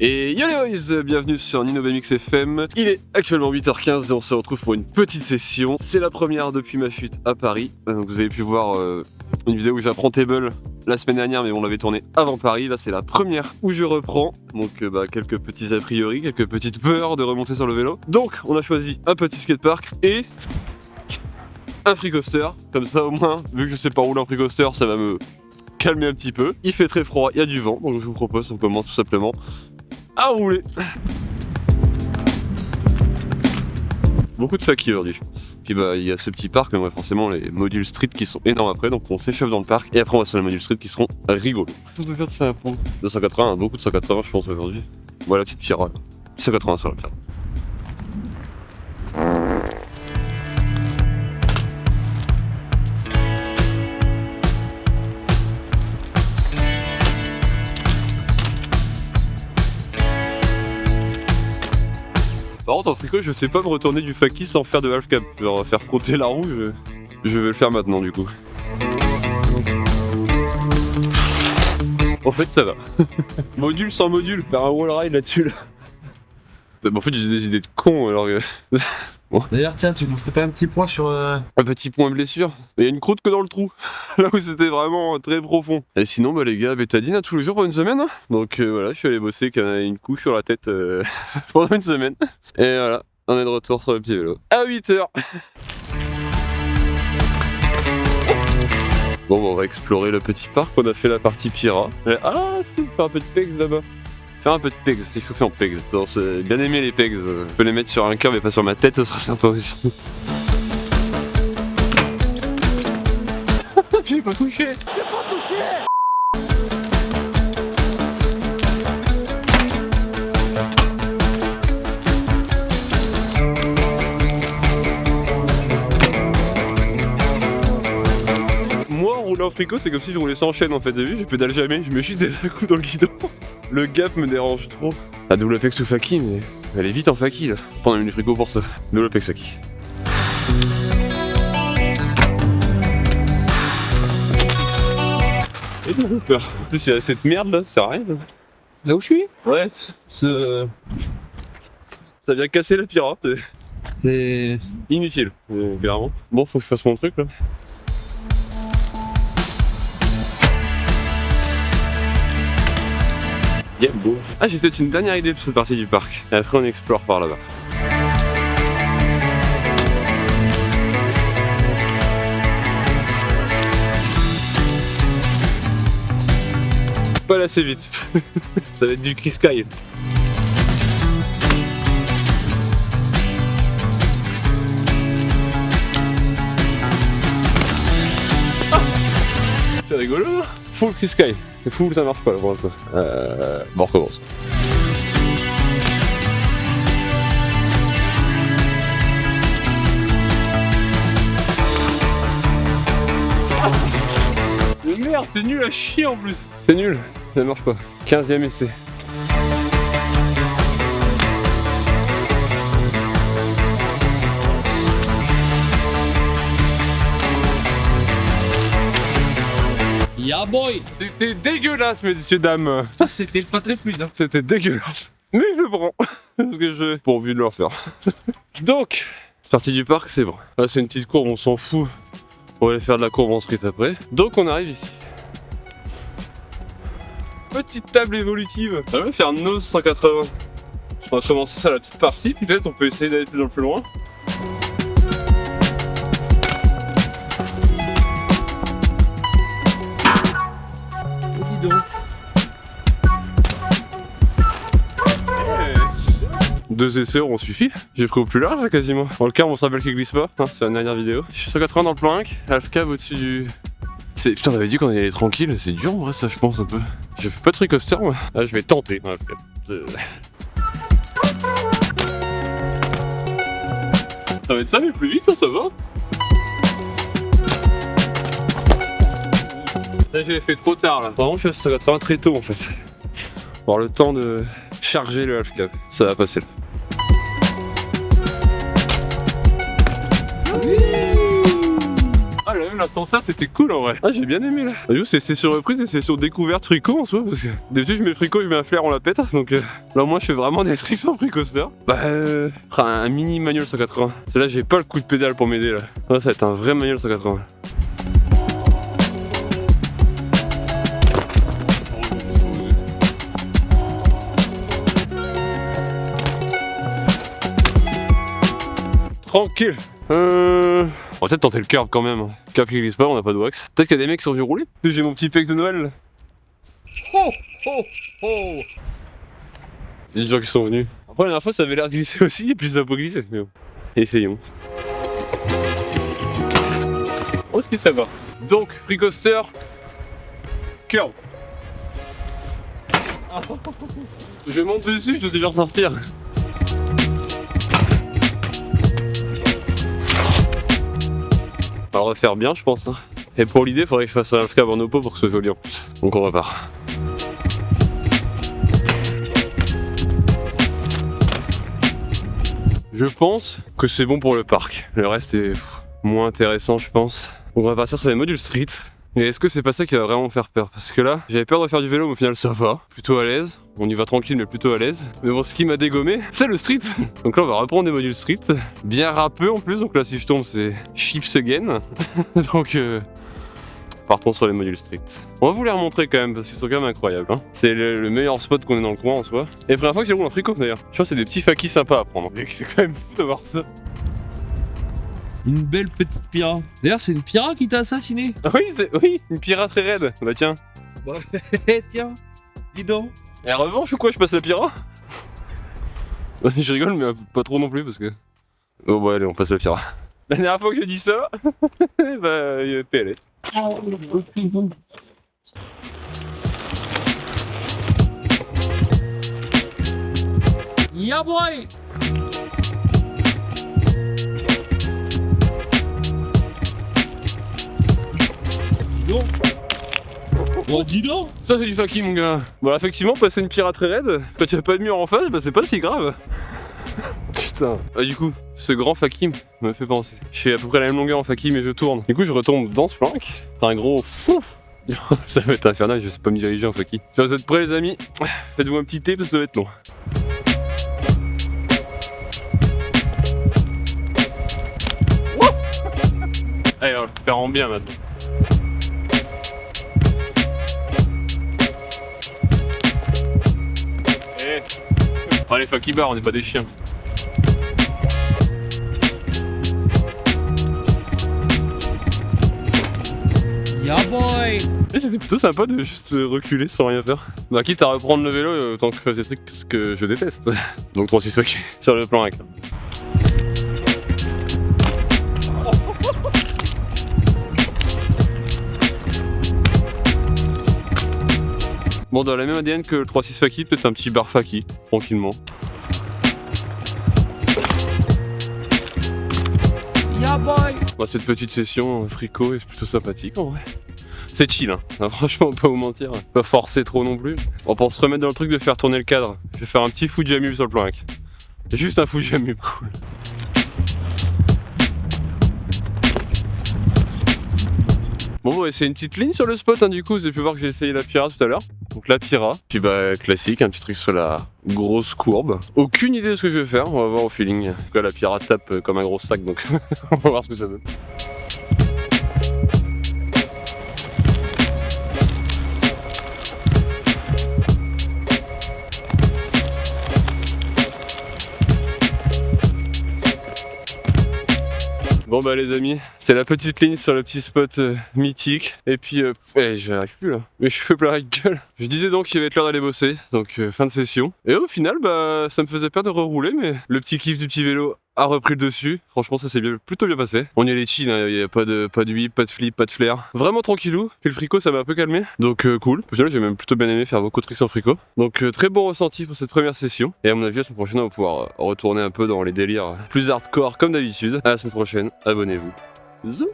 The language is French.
Et yo les boys, bienvenue sur NinoBMX FM. Il est actuellement 8h15 et on se retrouve pour une petite session. C'est la première depuis ma chute à Paris. Donc vous avez pu voir une vidéo où j'apprends Table la semaine dernière, mais on l'avait tourné avant Paris. Là c'est la première où je reprends. Donc quelques petits a priori, quelques petites peurs de remonter sur le vélo. Donc on a choisi un petit skatepark et un free coaster. Comme ça au moins, vu que je sais pas rouler en free coaster, ça va me calmer un petit peu. Il fait très froid, il y a du vent, donc je vous propose qu'on commence tout simplement à rouler. Beaucoup de fakis aujourd'hui, je pense. Puis il y a ce petit parc, mais ouais, forcément les modules street qui sont énormes après, donc on s'échauffe dans le parc et après on va sur les modules street qui seront rigolos. On peut faire de ça à fond. 280, beaucoup de 180 je pense aujourd'hui. Voilà, petite pierre. 180 sur la pierre. Par contre en fricot je sais pas me retourner du faki sans faire de half cap. Genre faire frotter la roue, je vais le faire maintenant du coup. En fait ça va. Module sans module, faire un wall ride là-dessus là. Mais en fait j'ai des idées de con alors que... Bon. D'ailleurs tiens, tu nous ferais pas un petit point sur... Un petit point blessure. Il y a une croûte que dans le trou. Là où c'était vraiment très profond. Et sinon les gars, bétadine tous les jours pour une semaine. Hein. Donc voilà, je suis allé bosser avec une couche sur la tête pendant une semaine. Et voilà, on est de retour sur le pied vélo. À 8h. Bon on va explorer le petit parc. On a fait la partie Pira. Ah si, faire un peu de pegs là-bas. Faire un peu de pegs, c'est chauffé en pegs. J'ai bien aimé les pegs. Je peux les mettre sur un cœur mais pas sur ma tête, ce sera sympa aussi. J'ai pas touché. J'ai pas touché. Moi, rouler en fricot, c'est comme si je roulais sans chaîne en fait. T'as vu, je pédale jamais, je me chute des coups dans le guidon. Le gap me dérange trop. La double apex ou faki, mais elle est vite en faki là. On a mis du frigo pour ça. Double apex faki. Et j'ai peur. En plus, il y a cette merde là, ça sert à rien. Là où je suis? Ouais. Ça vient casser la pirate. C'est... Inutile, clairement. Bon, faut que je fasse mon truc là. Yeah, beau. Ah, j'ai peut-être une dernière idée pour cette partie du parc. Et après, on explore par là-bas. Pas assez vite. Ça va être du Chris Sky. Ah, c'est rigolo, hein. Full Chris Sky. Full ça marche pas là pour l'instant. Bon, on recommence. Ah, mais merde, c'est nul à chier en plus. C'est nul, ça marche pas. 15e essai. Yeah boy. C'était dégueulasse, messieurs dames. C'était pas très fluide hein. C'était dégueulasse. Mais je le prends. Parce que j'ai pas envie de le refaire. Donc, cette partie du parc, c'est bon. Là, c'est une petite courbe, on s'en fout. On va aller faire de la courbe en street après. Donc, on arrive ici. Petite table évolutive. On va faire nose 180. On va commencer ça la petite partie, puis peut-être on peut essayer d'aller plus loin. Dis donc. Deux essais auront suffi. J'ai pris au plus large là, quasiment. Dans le cas on se rappelle qu'il glisse pas, hein, c'est la dernière vidéo. Je suis 180 dans le plan 1, half cab au-dessus du... Putain, on avait dit qu'on allait tranquille, c'est dur en vrai ça je pense un peu. Je fais pas de free coaster moi. Là je vais tenter un half cab. Ça va être ça mais plus vite, ça va. Là je l'ai fait trop tard là. Vraiment je suis à 180 très tôt en fait. Pour avoir le temps de charger le half cab. Ça va passer là. Ah, la même là, sans ça, c'était cool en vrai. Ah, j'ai bien aimé là. Du coup, c'est session reprise et session découverte fricot en soi. Parce que d'habitude, je mets fricot, je mets un flair, on la pète. Donc là, au moins, je fais vraiment des tricks en fricoster. Bah, un mini manuel 180. Là, j'ai pas le coup de pédale pour m'aider là. Là, ça va être un vrai manuel 180. Tranquille. On va peut-être tenter le curb quand même. Curb qui glisse pas, on n'a pas de wax. Peut-être qu'il y a des mecs qui sont venus rouler. J'ai mon petit pex de Noël là. Oh oh oh. Il y a des gens qui sont venus. Après la dernière fois ça avait l'air de glisser aussi et puis ça a pas glissé. Mais bon. Essayons. Oh ce qui ça va. Donc free coaster. Curb. Je monte dessus, je dois déjà ressortir. On va refaire bien je pense. Et pour l'idée, il faudrait que je fasse un half-cab en oppo pour que ce soit joli en plus. Donc on repart. Je pense que c'est bon pour le parc. Le reste est moins intéressant je pense. Donc on va partir sur les modules street. Et est-ce que c'est pas ça qui va vraiment me faire peur? Parce que là, j'avais peur de faire du vélo, mais au final ça va. Plutôt à l'aise. On y va tranquille, mais plutôt à l'aise. Mais bon, ce qui m'a dégommé, c'est le street. Donc là, on va reprendre des modules street. Bien râpeux en plus. Donc là, si je tombe, c'est chips again. Donc, partons sur les modules street. On va vous les remontrer quand même, parce qu'ils sont quand même incroyables. Hein. C'est le meilleur spot qu'on ait dans le coin en soi. Et la première fois que j'ai roulé en fricot d'ailleurs. Je pense que c'est des petits fakis sympas à prendre. C'est quand même fou d'avoir ça. Une belle petite Pira. D'ailleurs, c'est une Pira qui t'a assassiné. Ah oui, oui, une pirate très raide. Bah tiens. Ouais. Tiens, dis donc. Et revanche ou quoi, je passe la Pira? Je rigole, mais pas trop non plus parce que. Oh bah allez, on passe la Pira. La dernière fois que j'ai dit ça, bah il y a PLS. Yeah boy. Dis donc. Oh dis donc. Ça c'est du faki mon gars. Bon effectivement passer une Pira très raide, quand il n'y a pas de mur en face, bah c'est pas si grave. Putain. Ah du coup, ce grand faki me fait penser. Je fais à peu près la même longueur en faki mais je tourne. Du coup je retombe dans ce plank. Un gros fouf. Ça va être infernal, je sais pas me diriger en faki. Vous êtes prêts les amis? Faites-vous un petit thé parce que ça va être long. Allez, on va le faire en bien maintenant. Allez, fucky bar, on n'est pas des chiens. Yeah boy. Et c'était plutôt sympa de juste reculer sans rien faire. Bah quitte à reprendre le vélo autant que je fasse des trucs que je déteste. Donc 3-6 ok sur le plan avec. Bon, dans la même ADN que le 3-6 faki, peut-être un petit bar faki, tranquillement. Yeah boy. Bah, cette petite session fricot est plutôt sympathique en vrai. C'est chill, hein. Ah, franchement, pas vous mentir. Pas forcer trop non plus. Bon, pour se remettre dans le truc de faire tourner le cadre, je vais faire un petit Fujamub sur le plan avec. Juste un Fujamub, cool. Bon, on va essayer une petite ligne sur le spot, hein, du coup, vous avez pu voir que j'ai essayé la Pira tout à l'heure. Donc la Pira, puis bah classique, un petit truc sur la grosse courbe. Aucune idée de ce que je vais faire, on va voir au feeling. En tout cas la Pira tape comme un gros sac, donc on va voir ce que ça donne. Bon bah les amis, c'est la petite ligne sur le petit spot mythique. Et puis, j'arrive plus là. Mais je fais plein la gueule. Je disais donc qu'il va être l'heure d'aller bosser, donc fin de session. Et au final, bah ça me faisait peur de rerouler, mais le petit kiff du petit vélo a repris le dessus. Franchement, ça s'est plutôt bien passé. On y allait chill, hein. Il n'y a pas de whip, pas de flip, pas de flair. Vraiment tranquillou. Puis le fricot, ça m'a un peu calmé. Donc cool. Au final, j'ai même plutôt bien aimé faire beaucoup de tricks en fricot. Donc très bon ressenti pour cette première session. Et à mon avis, la semaine prochaine, on va pouvoir retourner un peu dans les délires plus hardcore comme d'habitude. À la semaine prochaine, abonnez-vous. Zou.